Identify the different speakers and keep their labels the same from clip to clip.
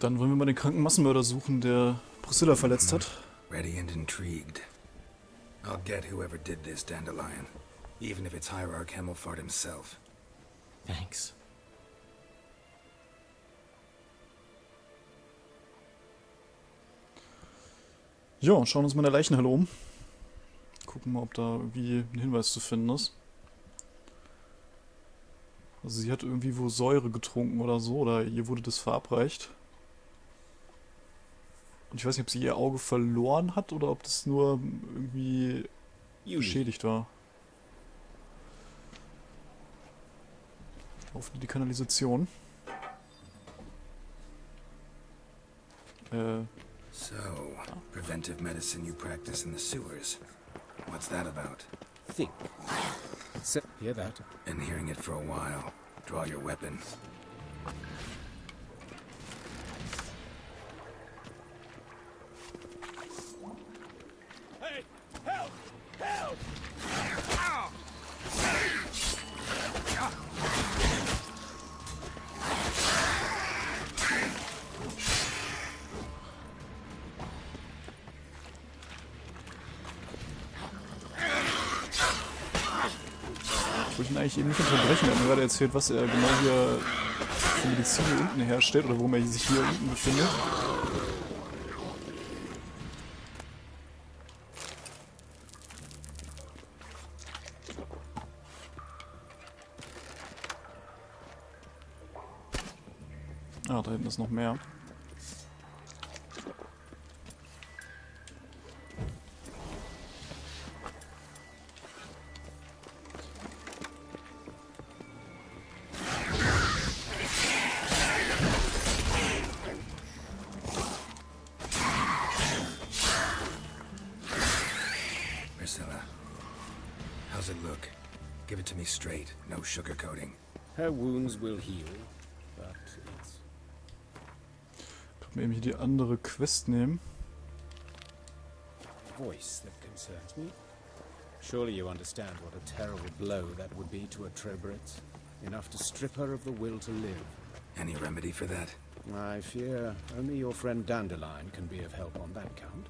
Speaker 1: Dann wollen wir mal den kranken Massenmörder suchen, der Priscilla verletzt hat.
Speaker 2: Ready and intrigued. I'll get whoever did this, Dandelion. Even if it's Hierarch Himmelfart himself.
Speaker 3: Thanks.
Speaker 1: Ja, schauen uns mal in der Leichenhalle um. Gucken mal, ob da irgendwie ein Hinweis zu finden ist. Also sie hat irgendwie wohl Säure getrunken oder so, oder ihr wurde das verabreicht. Und ich weiß nicht, ob sie ihr Auge verloren hat oder ob das nur irgendwie beschädigt war. Auf die Kanalisation.
Speaker 2: So, preventive medicine you practice in the sewers. What's that about?
Speaker 3: Think. Hear that?
Speaker 2: Been hearing it for a while. Draw your weapon.
Speaker 4: Hey! Help! Help!
Speaker 1: Ich wollte ihn eigentlich eben nicht unterbrechen. Er hat mir gerade erzählt, was er genau hier für Medizin hier unten herstellt oder warum er sich hier unten befindet. Ah, da hinten ist noch mehr.
Speaker 2: Priscilla, how's it look? Give it to me straight, no sugarcoating.
Speaker 3: Her wounds will heal, but it's...
Speaker 1: Ich kann mir eben hier die andere Quest nehmen.
Speaker 3: voice that concerns me. Surely you understand what a terrible blow that would be to a Trebrit. Enough to strip her of the will to live.
Speaker 2: Any remedy for that?
Speaker 3: I fear only your friend Dandelion can be of help on that count.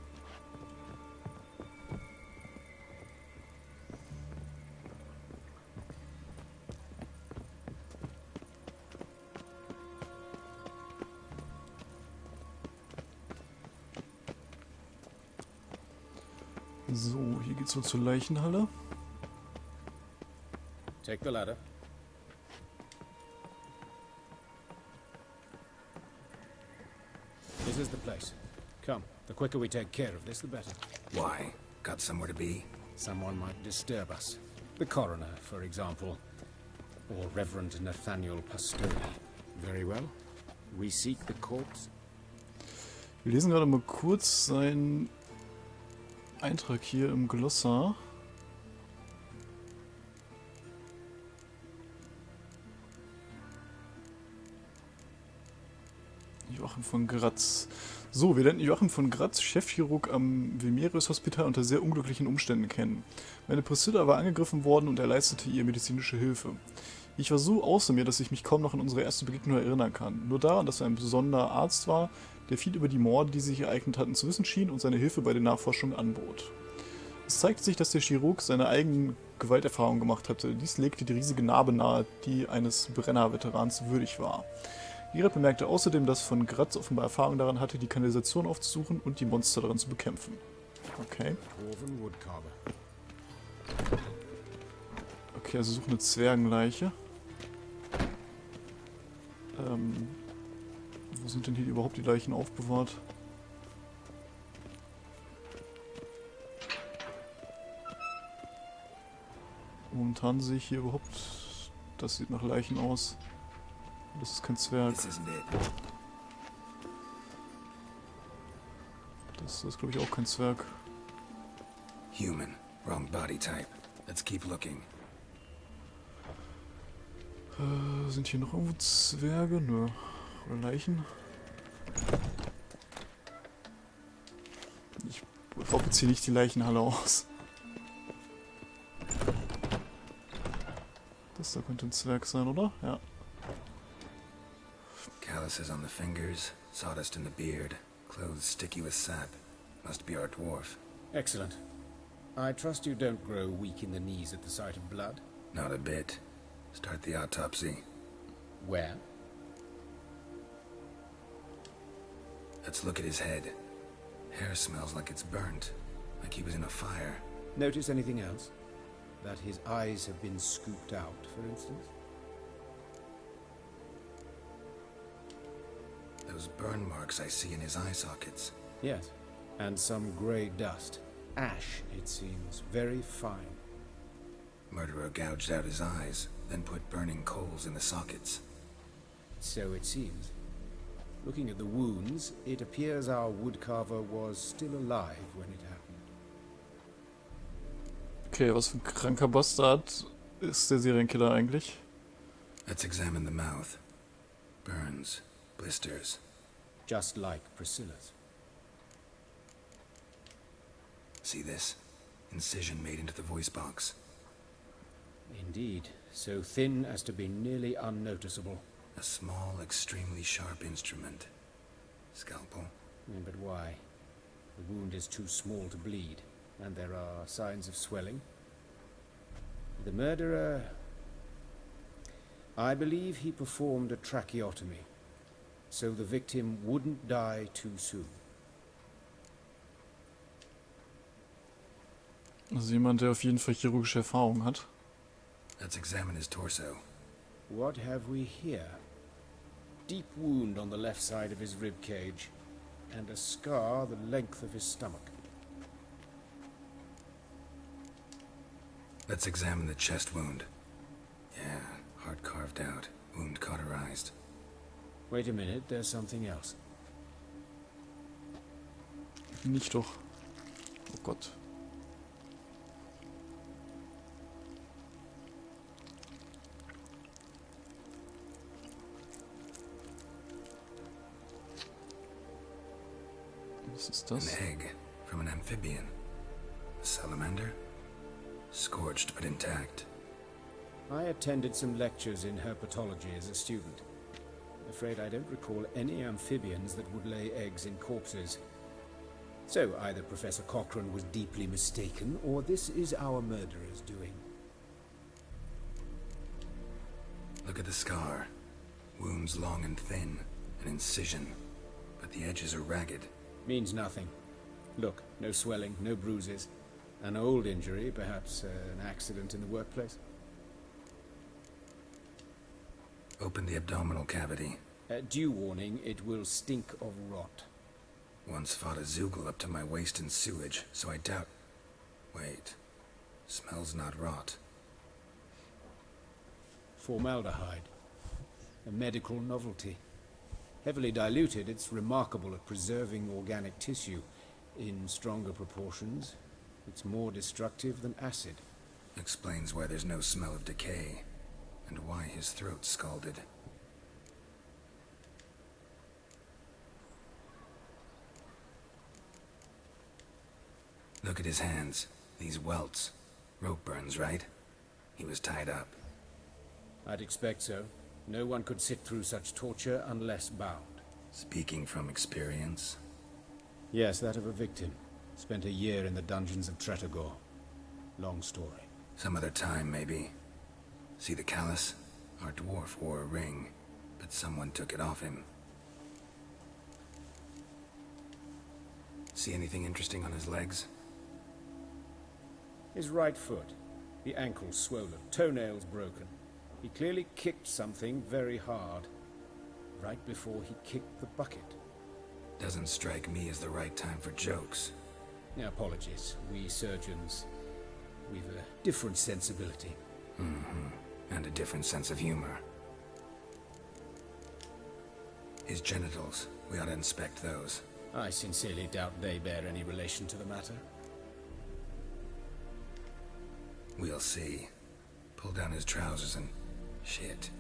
Speaker 1: So, hier geht's wohl zur Leichenhalle.
Speaker 3: Take the ladder. This is the place. Come, the quicker we take care of this, the better.
Speaker 2: Why? Got somewhere to be?
Speaker 3: Someone might disturb us. The coroner, for example. Or Reverend Nathaniel Pastoni. Very well. We seek the corpse.
Speaker 1: Wir lesen gerade mal kurz seinen Eintrag hier im Glossar. Joachim von Gratz. So, wir lernen Joachim von Gratz, Chefchirurg am Vilmerius Hospital, unter sehr unglücklichen Umständen kennen. Meine Priscilla war angegriffen worden und er leistete ihr medizinische Hilfe. Ich war so außer mir, dass ich mich kaum noch an unsere erste Begegnung erinnern kann. Nur daran, dass er ein besonderer Arzt war, der viel über die Morde, die sich ereignet hatten, zu wissen schien und seine Hilfe bei den Nachforschungen anbot. Es zeigte sich, dass der Chirurg seine eigenen Gewalterfahrungen gemacht hatte. Dies legte die riesige Narbe nahe, die eines Brenner-Veterans würdig war. Gerard bemerkte außerdem, dass von Gratz offenbar Erfahrung daran hatte, die Kanalisation aufzusuchen und die Monster darin zu bekämpfen. Okay. Okay, also suchen eine Zwergenleiche. Wo sind denn hier überhaupt die Leichen aufbewahrt? Momentan sehe ich hier überhaupt... Das sieht nach Leichen aus. Das ist kein Zwerg. Das ist, glaube ich, auch kein Zwerg.
Speaker 2: Human. Wrong body type. Let's keep looking.
Speaker 1: Sind hier noch irgendwo Zwerge? Nö. Oder Leichen? Ich raupe jetzt hier nicht die Leichenhalle aus. Das da könnte ein Zwerg sein, oder? Ja.
Speaker 2: Calluses on the fingers, sawdust in the beard, clothes sticky with sap. Must be our dwarf.
Speaker 3: Excellent. I trust you don't grow weak in the knees at the sight of blood.
Speaker 2: Not a bit. Start the autopsy.
Speaker 3: Where?
Speaker 2: Let's look at his head. Hair smells like it's burnt, like he was in a fire.
Speaker 3: Notice anything else? That his eyes have been scooped out, for instance?
Speaker 2: Those burn marks I see in his eye sockets.
Speaker 3: Yes. And some grey dust. Ash, it seems. Very fine.
Speaker 2: Murderer gouged out his eyes, then put burning coals in the sockets.
Speaker 3: So it seems. Looking at the wounds, it appears our woodcarver was still alive when it happened.
Speaker 1: Okay, was für ein kranker Bastard ist der Serienkiller eigentlich?
Speaker 2: Let's examine the mouth. Burns, blisters.
Speaker 3: Just like Priscilla's.
Speaker 2: See this? Incision made into the voice box.
Speaker 3: Indeed, so thin as to be nearly unnoticeable.
Speaker 2: A small, extremely sharp instrument. Scalpel.
Speaker 3: But why? The wound is too small to bleed, and there are signs of swelling. The murderer... I believe he performed a tracheotomy, so the victim wouldn't die too soon.
Speaker 1: Also jemand, der auf jeden Fall chirurgische Erfahrung hat.
Speaker 2: Let's examine his torso.
Speaker 3: What have we here? Deep wound on the left side of his rib cage, and a scar the length of his stomach.
Speaker 2: Let's examine the chest wound. Yeah, heart carved out, wound cauterized.
Speaker 3: Wait a minute, there's something else.
Speaker 1: Nicht doch. Oh Gott. Was ist das?
Speaker 2: An egg from an amphibian. A salamander? Scorched but intact.
Speaker 3: I attended some lectures in herpetology as a student. I'm afraid I don't recall any amphibians that would lay eggs in corpses. So either Professor Cochrane was deeply mistaken, or this is our murderer's doing.
Speaker 2: Look at the scar. Wounds long and thin. An incision. But the edges are ragged.
Speaker 3: Means nothing. Look, no swelling, no bruises. An old injury, perhaps an accident in the workplace.
Speaker 2: Open the abdominal cavity.
Speaker 3: Due warning, it will stink of rot.
Speaker 2: Once fought a Zoogle up to my waist in sewage, so I doubt... Wait. Smells not rot.
Speaker 3: Formaldehyde. A medical novelty. Heavily diluted, it's remarkable at preserving organic tissue. In stronger proportions, it's more destructive than acid.
Speaker 2: Explains why there's no smell of decay, and why his throat's scalded. Look at his hands. These welts. Rope burns, right? He was tied up.
Speaker 3: I'd expect so. No one could sit through such torture unless bound.
Speaker 2: Speaking from experience.
Speaker 3: Yes, that of a victim. Spent a year in the dungeons of Tretogor. Long story.
Speaker 2: Some other time, maybe. See the callus? Our dwarf wore a ring, but someone took it off him. See anything interesting on his legs?
Speaker 3: His right foot. The ankle swollen, toenails broken. He clearly kicked something very hard. Right before he kicked the bucket.
Speaker 2: Doesn't strike me as the right time for jokes.
Speaker 3: Apologies. We surgeons, we've a different sensibility.
Speaker 2: And a different sense of humor. His genitals, we ought to inspect those.
Speaker 3: I sincerely doubt they bear any relation to the matter.
Speaker 2: We'll see. Pull down his trousers and... shit.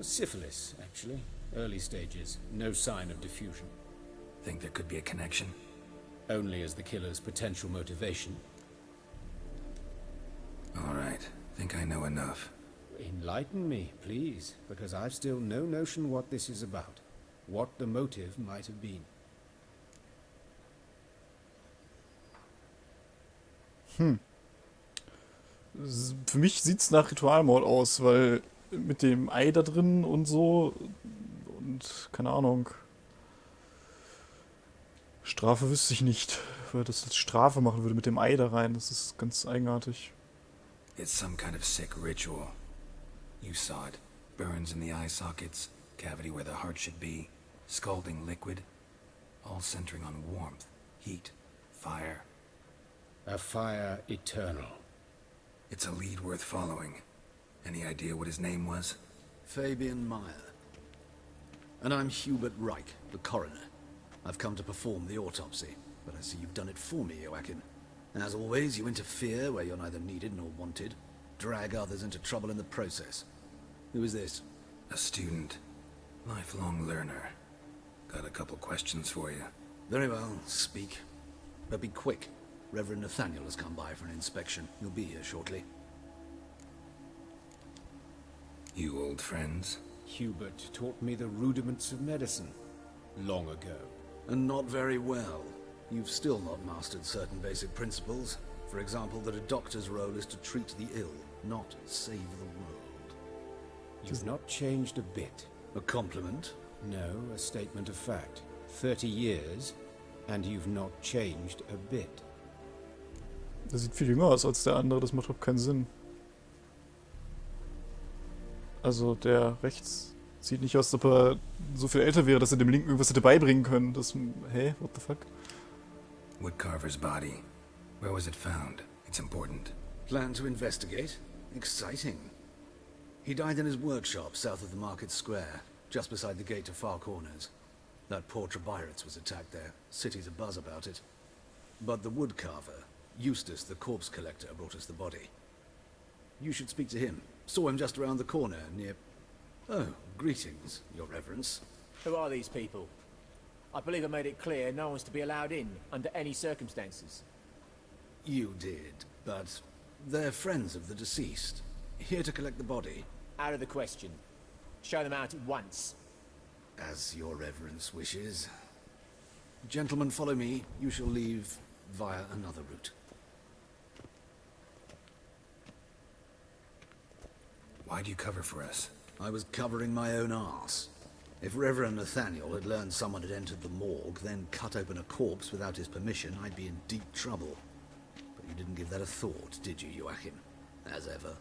Speaker 3: Syphilis, actually. Early stages. No sign of diffusion.
Speaker 2: Think there could be a connection?
Speaker 3: Only as the killer's potential motivation.
Speaker 2: All right. Think I know enough.
Speaker 3: Enlighten me, please, because I've still no notion what this is about. what the motive might have been.
Speaker 1: Für mich sieht's nach Ritualmord aus, weil mit dem Ei da drin und so und keine Ahnung. Strafe wüsste ich nicht, weil das als Strafe machen würde mit dem Ei da rein. Das ist ganz eigenartig.
Speaker 2: It's some kind of sick ritual. You saw it. Burns in the eye sockets, cavity where the heart should be, scalding liquid, all centering on warmth, heat, fire.
Speaker 3: A fire eternal.
Speaker 2: It's a lead worth following. Any idea what his name was?
Speaker 5: Fabian Mehr. And I'm Hubert Reich, the coroner. I've come to perform the autopsy, but I see you've done it for me, Joachim. As always, you interfere where you're neither needed nor wanted, drag others into trouble in the process. Who is this?
Speaker 2: A student. Lifelong learner. Got a couple questions for you.
Speaker 5: Very well, speak. But be quick. Reverend Nathaniel has come by for an inspection. He'll be here shortly.
Speaker 2: You old friends?
Speaker 3: Hubert taught me the rudiments of medicine long ago.
Speaker 5: And not very well. You've still not mastered certain basic principles. For example, that a doctor's role is to treat the ill, not save the world.
Speaker 3: You've not changed a bit.
Speaker 5: A compliment?
Speaker 3: No, a statement of fact. 30 years, and you've not changed a bit.
Speaker 1: Der sieht viel jünger aus als der andere, das macht überhaupt keinen Sinn. Also der rechts sieht nicht aus, als ob er so viel älter wäre, dass er dem Linken irgendwas hätte beibringen können. Das, hä? What the fuck?
Speaker 2: Woodcarver's body. Where was it found? It's important.
Speaker 5: Plan to investigate? Exciting. He died in his workshop south of the market square, just beside the gate to Far Corners. That poor Trebirates was attacked there. City's abuzz about it. But the woodcarver, Eustace the corpse collector, brought us the body. You should speak to him. Saw him just around the corner near... Oh, greetings, your reverence.
Speaker 4: Who are these people? I believe I made it clear no one's to be allowed in under any circumstances.
Speaker 5: You did, but they're friends of the deceased. Here to collect the body.
Speaker 4: Out of the question. Show them out at once.
Speaker 5: As your reverence wishes. Gentlemen, follow me. You shall leave via another route.
Speaker 2: Why'd you cover for us?
Speaker 5: I was covering my own arse. If Reverend Nathaniel had learned someone had entered the morgue, then cut open a corpse without his permission, I'd be in deep trouble. But you didn't give that a thought, did you, Joachim? As ever.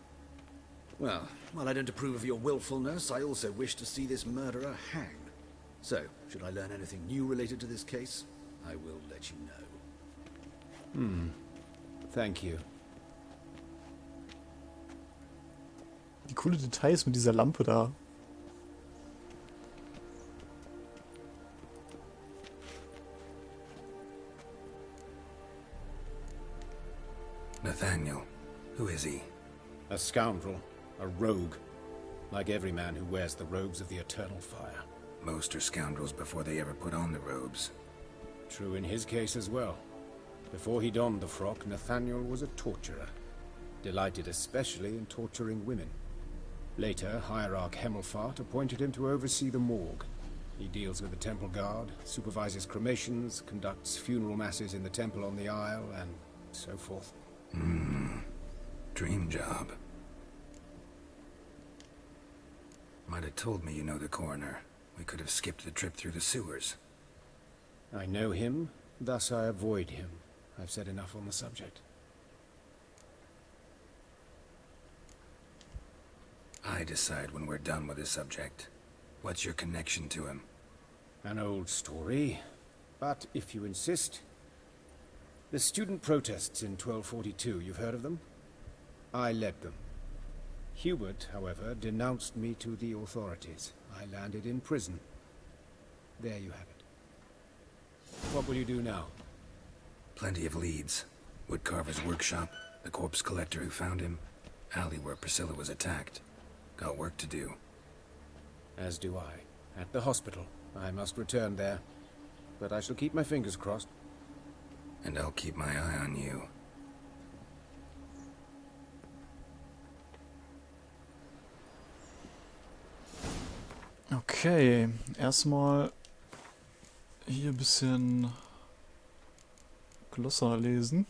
Speaker 5: Well, while I don't approve of your willfulness, I also wish to see this murderer hang. So, should I learn anything new related to this case, I will let you know.
Speaker 3: Thank you.
Speaker 1: Die coole Details mit dieser Lampe da.
Speaker 2: Nathaniel. Who is he?
Speaker 3: A scoundrel, a rogue, like every man who wears the robes of the eternal fire.
Speaker 2: Most are scoundrels before they ever put on the robes.
Speaker 3: True in his case as well. Before he donned the frock, Nathaniel was a torturer, delighted especially in torturing women. Later, Hierarch Hemmelfart appointed him to oversee the morgue. He deals with the temple guard, supervises cremations, conducts funeral masses in the temple on the Isle, and so forth.
Speaker 2: Dream job. Might have told me you know the coroner. We could have skipped the trip through the sewers.
Speaker 3: I know him, thus I avoid him. I've said enough on the subject.
Speaker 2: I decide when we're done with the subject. What's your connection to him?
Speaker 3: An old story, but if you insist. The student protests in 1242, you've heard of them? I led them. Hubert, however, denounced me to the authorities. I landed in prison. There you have it. What will you do now?
Speaker 2: Plenty of leads. Woodcarver's workshop, the corpse collector who found him, alley where Priscilla was attacked. Got work to do.
Speaker 3: As do I. At the hospital. I must return there. But I shall keep my fingers crossed.
Speaker 2: And I'll keep my eye on you.
Speaker 1: Okay. Okay, erstmal hier ein bisschen Glossar lesen.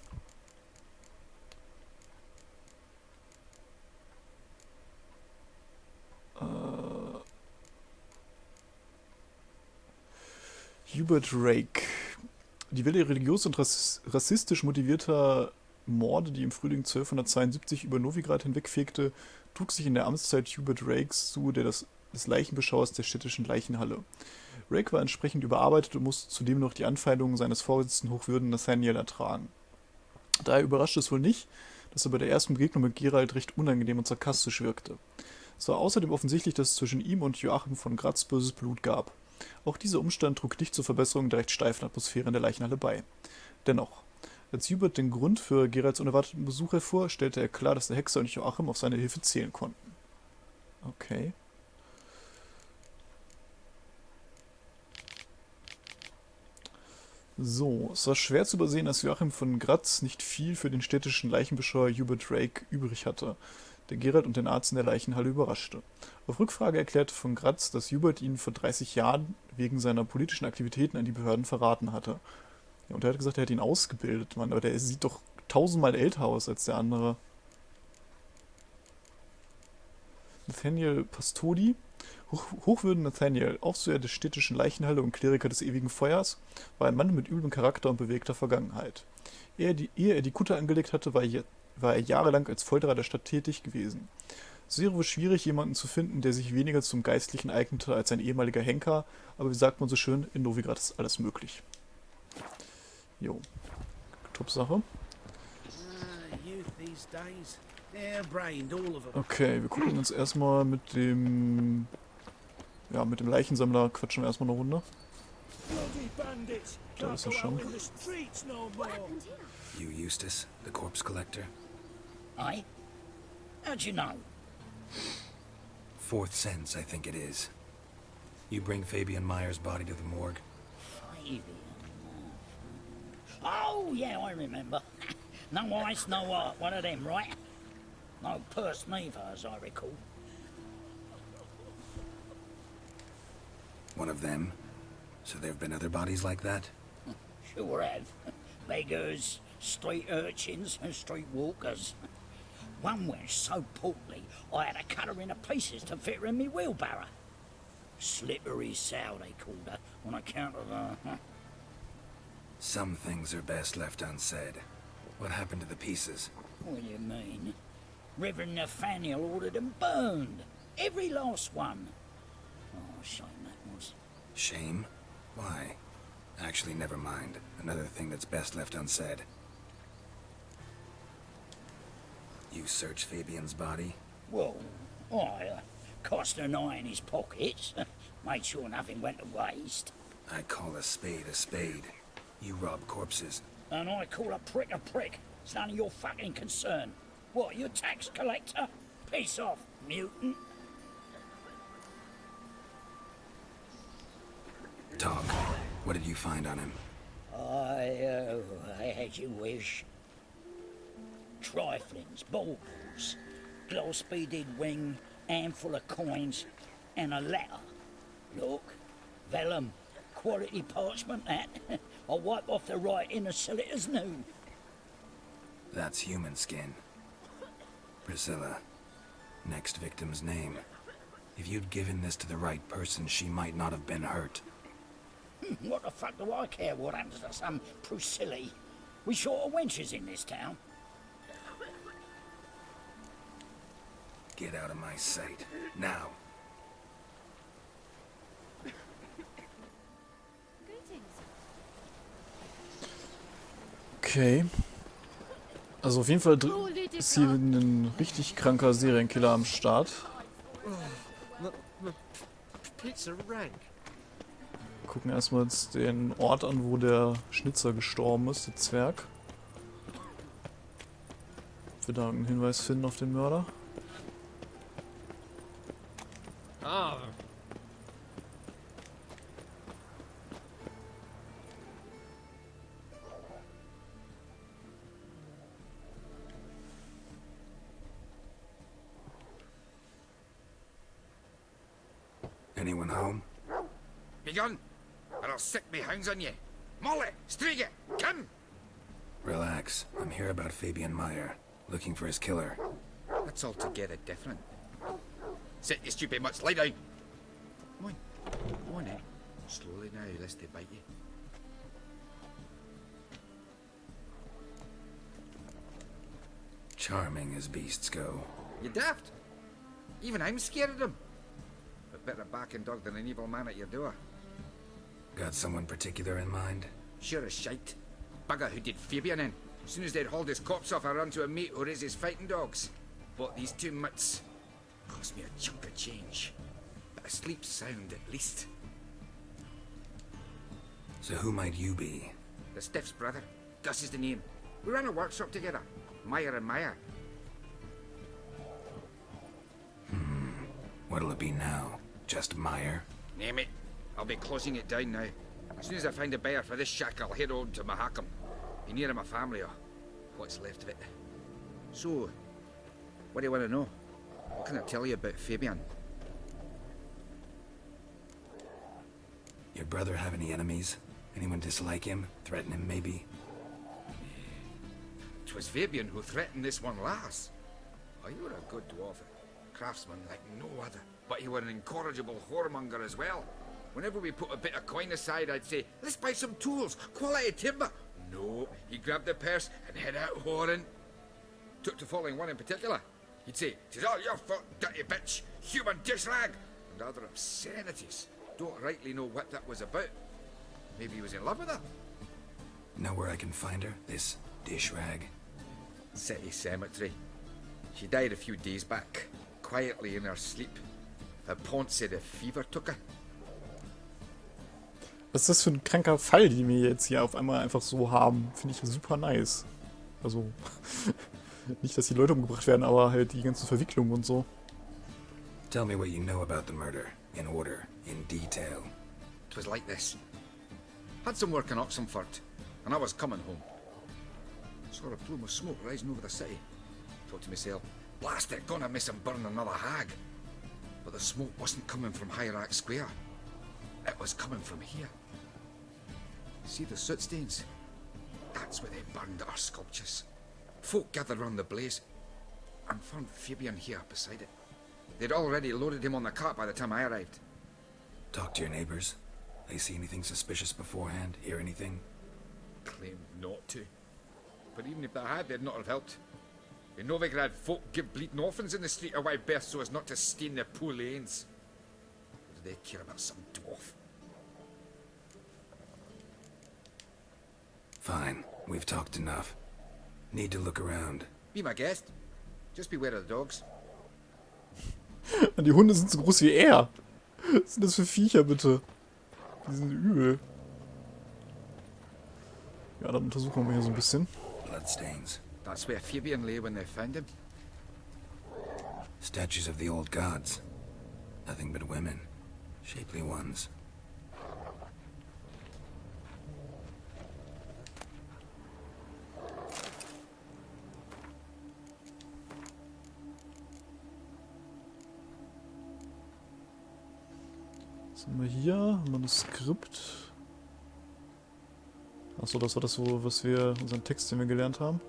Speaker 1: Hubert Rake. Die Welle religiös und rassistisch motivierter Morde, die im Frühling 1272 über Novigrad hinwegfegte, trug sich in der Amtszeit Hubert Rakes zu, des Leichenbeschauers der städtischen Leichenhalle. Rake war entsprechend überarbeitet und musste zudem noch die Anfeindungen seines Vorsitzenden Hochwürden Nathaniel ertragen. Daher überraschte es wohl nicht, dass er bei der ersten Begegnung mit Geralt recht unangenehm und sarkastisch wirkte. Es war außerdem offensichtlich, dass es zwischen ihm und Joachim von Graz böses Blut gab. Auch dieser Umstand trug nicht zur Verbesserung der recht steifen Atmosphäre in der Leichenhalle bei. Dennoch, als Hubert den Grund für Geralts unerwarteten Besuch erfuhr, stellte er klar, dass der Hexer und Joachim auf seine Hilfe zählen konnten. Okay. So, es war schwer zu übersehen, dass Joachim von Graz nicht viel für den städtischen Leichenbeschauer Hubert Rake übrig hatte, der Geralt und den Arzt in der Leichenhalle überraschte. Auf Rückfrage erklärte von Graz, dass Hubert ihn vor 30 Jahren wegen seiner politischen Aktivitäten an die Behörden verraten hatte. Ja, und er hat gesagt, er hat ihn ausgebildet, Mann, aber der sieht doch 1000-mal älter aus als der andere. Nathaniel Pastodi, Hochwürden Nathaniel, Aufseher der städtischen Leichenhalle und Kleriker des ewigen Feuers, war ein Mann mit üblem Charakter und bewegter Vergangenheit. Ehe er die Kutte angelegt hatte, war er jahrelang als Folterer der Stadt tätig gewesen. Es wäre wohl schwierig, jemanden zu finden, der sich weniger zum Geistlichen eignete als ein ehemaliger Henker, aber wie sagt man so schön, in Novigrad ist alles möglich. Jo, Top-Sache. Okay, wir gucken uns erstmal mit dem Leichensammler, quatschen wir erstmal eine Runde. Da ist er schon.
Speaker 2: You Eustace, the corpse collector?
Speaker 6: Aye? How'd you know?
Speaker 2: Fourth sense, I think it is. You bring Fabian Meyer's body to the morgue?
Speaker 6: Fabian. Oh, yeah, I remember. No ice, no art, one of them, right? No purse neither, as I recall.
Speaker 2: One of them? So there have been other bodies like that?
Speaker 6: Sure have. Beggars, street urchins, and street walkers. One went so portly, I had to cut her into pieces to fit her in me wheelbarrow. Slippery sow, they called her, on account of her.
Speaker 2: Some things are best left unsaid. What happened to the pieces?
Speaker 6: What do you mean? Reverend Nathaniel ordered them burned. Every last one. Oh, shame that was.
Speaker 2: Shame? Why? Actually, never mind. Another thing that's best left unsaid. You searched Fabian's body?
Speaker 6: Well, I cast an eye in his pockets. Made sure nothing went to waste.
Speaker 2: I call a spade a spade. You rob corpses.
Speaker 6: And I call a prick. It's none of your fucking concern. What, you tax collector? Piss off, mutant.
Speaker 2: Talk. What did you find on him?
Speaker 6: I had you wish. Triflings, baubles, gloss-beaded ring, handful of coins, and a letter. Look, vellum, quality parchment that. I'll wipe off the writing and sell it as new.
Speaker 2: That's human skin. Priscilla. Next victim's name. If you'd given this to the right person, she might not have been hurt.
Speaker 6: What the fuck do I care what happens to some Priscilla? We short of wenches in this town.
Speaker 2: Get out of my sight. Now.
Speaker 1: Okay. Also auf jeden Fall ist hier ein richtig kranker Serienkiller am Start. Gucken erstmal jetzt den Ort an, wo der Schnitzer gestorben ist, der Zwerg. Ob wir da einen Hinweis finden auf den Mörder.
Speaker 2: Anyone home?
Speaker 7: Be gone, or I'll sick me hounds on you. Molly, Striege, come!
Speaker 2: Relax. I'm here about Fabian Meyer, looking for his killer.
Speaker 7: That's altogether different. Sit, you stupid mutts, lie down. Come on then. Slowly now, lest they bite you.
Speaker 2: Charming as beasts go.
Speaker 7: You daft? Even I'm scared of them. A better backing dog than an evil man at your door.
Speaker 2: Got someone particular in mind?
Speaker 7: Sure as shite. Bugger who did Fabian in. As soon as they'd hauled his corpse off, I ran to a mate who raises fighting dogs. Bought these 2 mutts. Cost me a chunk of change. But I sleep sound at least.
Speaker 2: So who might you be?
Speaker 7: The Stiff's brother. Gus is the name. We ran a workshop together. Meyer and Meyer.
Speaker 2: What'll it be now? Just Meyer?
Speaker 7: Name it. I'll be closing it down now. As soon as I find a buyer for this shack, I'll head on to Mahakam. Be near my family, or what's left of it. So, what do you want to know? What can I tell you about Fabian?
Speaker 2: Your brother have any enemies? Anyone dislike him? Threaten him, maybe?
Speaker 7: 'Twas Fabian who threatened this one last. Oh, you were a good dwarf. Craftsman like no other. But you were an incorrigible whoremonger as well. Whenever we put a bit of coin aside, I'd say, let's buy some tools, quality timber. No, he grabbed the purse and head out whoring. Took to following one in particular. He'd say, "'Tis all your fault, dirty bitch, human dish rag," and other obscenities. Don't rightly know what that was about. Maybe he was in love with her.
Speaker 2: Know where I can find her? This dish rag?
Speaker 7: City cemetery. She died a few days back, quietly in her sleep. Her Pont said a fever took her.
Speaker 1: Was ist das für ein kranker Fall, den wir jetzt hier auf einmal einfach so haben? Finde ich super nice. Also, nicht, dass die Leute umgebracht werden, aber halt die ganzen Verwicklungen und so.
Speaker 2: Tell me what you know about the murder, in order, in detail.
Speaker 7: It was like this. Had some work in Oxenford, and I was coming home. Saw a plume of smoke rising over the city. Thought to myself, blast it, gonna miss and burn another hag. But the smoke wasn't coming from Hierarch Square. It was coming from here. See the soot stains? That's where they burned our sculptures. Folk gathered round the blaze and found Fabian here beside it. They'd already loaded him on the cart by the time I arrived.
Speaker 2: Talk to your neighbors. They see anything suspicious beforehand? Hear anything?
Speaker 7: Claimed not to. But even if they had, they'd not have helped. In Novigrad, folk give bleeding orphans in the street a wide berth so as not to stain their poor lanes. What do they care about some dwarf?
Speaker 2: Fine. We've talked enough. Need to look around.
Speaker 7: Be my guest. Just beware of the dogs.
Speaker 1: Die Hunde sind so groß wie er. Was sind das für Viecher, bitte? Die sind übel. Ja, dann untersuchen wir hier so ein bisschen.
Speaker 2: Bloodstains.
Speaker 7: That's where Fabian lay when they found him.
Speaker 2: Statues of the old gods. Nothing but women. Shapely ones.
Speaker 1: Was haben wir hier? Manuskript. Achso, das war das, was wir, unseren Text, den wir gelernt haben.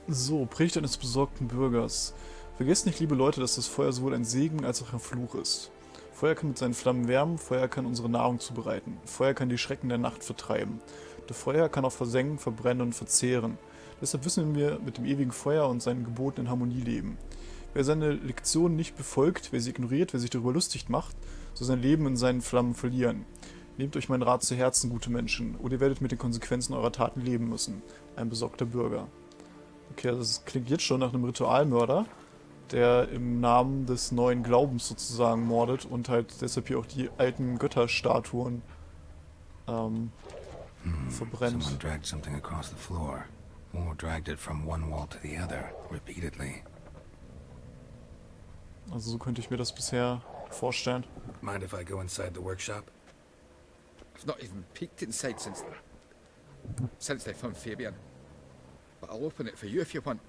Speaker 1: So, Predigt eines besorgten Bürgers. Vergesst nicht, liebe Leute, dass das Feuer sowohl ein Segen als auch ein Fluch ist. Feuer kann mit seinen Flammen wärmen, Feuer kann unsere Nahrung zubereiten, Feuer kann die Schrecken der Nacht vertreiben. Doch Feuer kann auch versengen, verbrennen und verzehren. Deshalb müssen wir mit dem ewigen Feuer und seinen Geboten in Harmonie leben. Wer seine Lektionen nicht befolgt, wer sie ignoriert, wer sich darüber lustig macht, soll sein Leben in seinen Flammen verlieren. Nehmt euch meinen Rat zu Herzen, gute Menschen, oder ihr werdet mit den Konsequenzen eurer Taten leben müssen. Ein besorgter Bürger. Okay, also das klingt jetzt schon nach einem Ritualmörder, der im Namen des neuen Glaubens sozusagen mordet und halt deshalb hier auch die alten Götterstatuen verbrennt.
Speaker 2: Someone dragged something across the floor. Or dragged it from one wall to the other, repeatedly.
Speaker 1: Also so könnte ich mir das bisher vorstellen.
Speaker 2: Mind if I go inside the workshop?
Speaker 7: I've not even peeked inside since they found Fabian. But I'll open it for you if you want.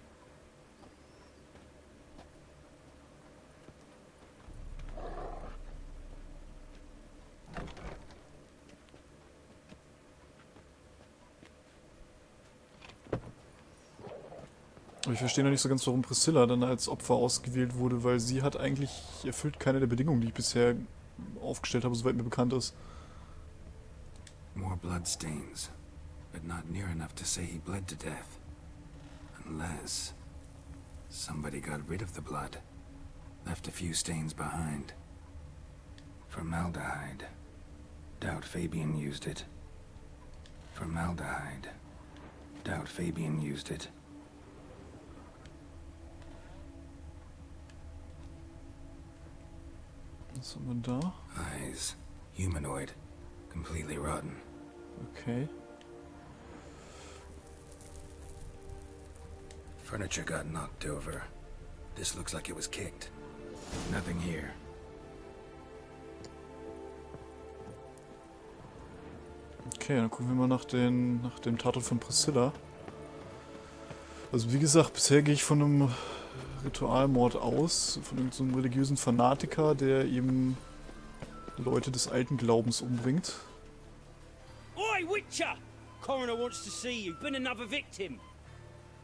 Speaker 1: Aber ich verstehe noch nicht so ganz, warum Priscilla dann als Opfer ausgewählt wurde, weil sie hat eigentlich erfüllt keine der Bedingungen, die ich bisher aufgestellt habe, soweit mir bekannt ist.
Speaker 2: More bloodstains, but not near enough to say he bled to death. Unless somebody got rid of the blood, left a few stains behind. Formaldehyde. Doubt Fabian used it. Formaldehyde. Doubt Fabian used it.
Speaker 1: Was haben wir da?
Speaker 2: Eyes. Humanoid. Completely rotten.
Speaker 1: Okay.
Speaker 2: Furniture got knocked over. This looks like it was kicked. Nothing here.
Speaker 1: Okay, dann gucken wir mal nach dem Tatort von Priscilla. Also wie gesagt, bisher gehe ich von einem Ritualmord aus, von irgendeinem so einem religiösen Fanatiker, der eben Leute des alten Glaubens umbringt.
Speaker 8: Oi, Witcher! Coroner wants to see you. Been another victim.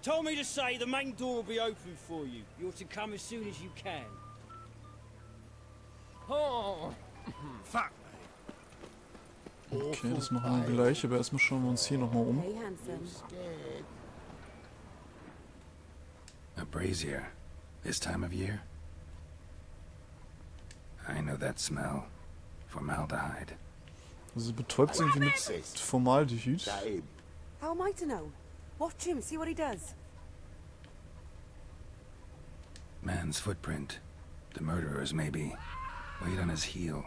Speaker 8: Told me to say the main door will be open for you. You're to come as soon as you can.
Speaker 9: Oh, fuck.
Speaker 1: Okay, das machen wir gleich, aber erstmal schauen wir uns hier nochmal um.
Speaker 10: Hey, handsome.
Speaker 2: A brazier. This time of year? I know that smell. Formaldehyde.
Speaker 1: Also betäubt sie irgendwie mit Formaldehyd.
Speaker 10: How am I to know? Watch him, see what he does.
Speaker 2: Man's footprint. The murderer's maybe. Weight on his heel.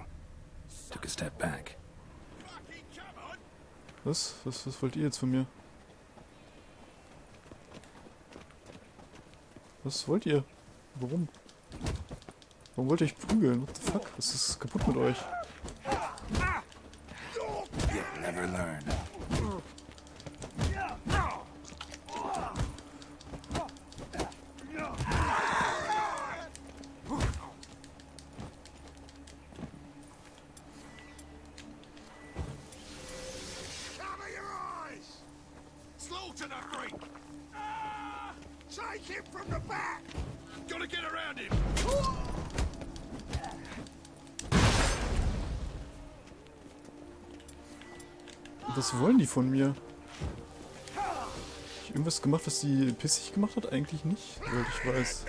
Speaker 2: Took a step back.
Speaker 1: Was? Was wollt ihr jetzt von mir? Was wollt ihr? Warum? Warum wollt ihr euch prügeln? What the fuck? Was ist kaputt mit euch?
Speaker 2: You'll never learn.
Speaker 7: Take him from the back! Gotta get around him!
Speaker 1: Was wollen die von mir? Hab ich irgendwas gemacht, was die pissig gemacht hat? Eigentlich nicht, soweit ich weiß.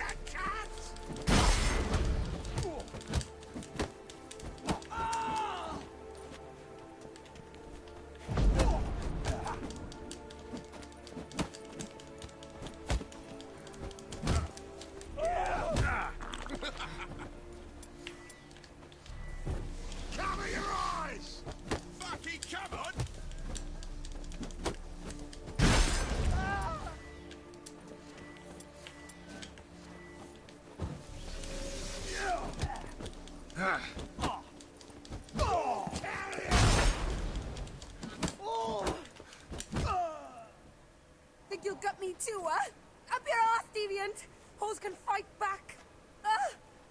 Speaker 10: Think you'll gut me too, huh? Up your ass, deviant! Hoes can fight back!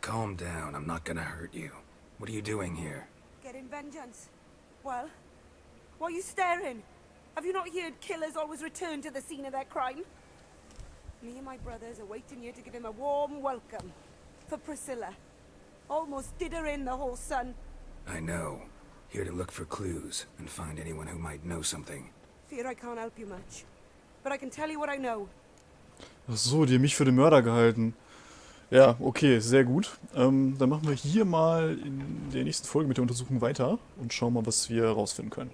Speaker 2: Calm down, I'm not gonna hurt you. What are you doing here?
Speaker 10: Getting vengeance. Well, why are you staring? Have you not heard killers always return to the scene of their crime? Me and my brothers are waiting here to give him a warm welcome. For Priscilla. Almost did her in, the whole son.
Speaker 2: I know. Here to look for clues and find anyone who might know something.
Speaker 10: Fear I can't help you much. But I can tell you what I know.
Speaker 1: Ach so, die haben mich für den Mörder gehalten. Ja, okay, sehr gut. Dann machen wir hier mal in der nächsten Folge mit der Untersuchung weiter und schauen mal, was wir herausfinden können.